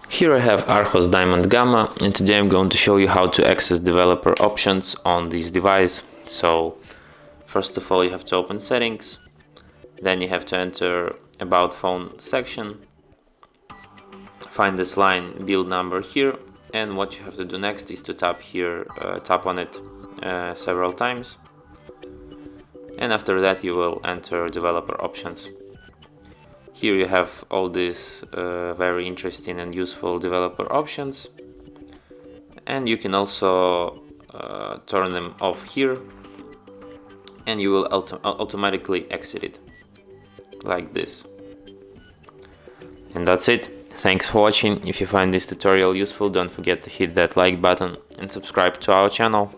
Here I have ARCHOS Diamond Gamma, and today I'm going to show you how to access developer options on this device. So first of all, you have to open settings, then you have to enter about phone section, find this line build number here, and what you have to do next is to tap here, tap on it several times, and after that you will enter developer options. Here you have all these very interesting and useful developer options, and you can also turn them off here, and you will automatically exit it like this. And that's it. Thanks for watching. If you find this tutorial useful, don't forget to hit that like button and subscribe to our channel.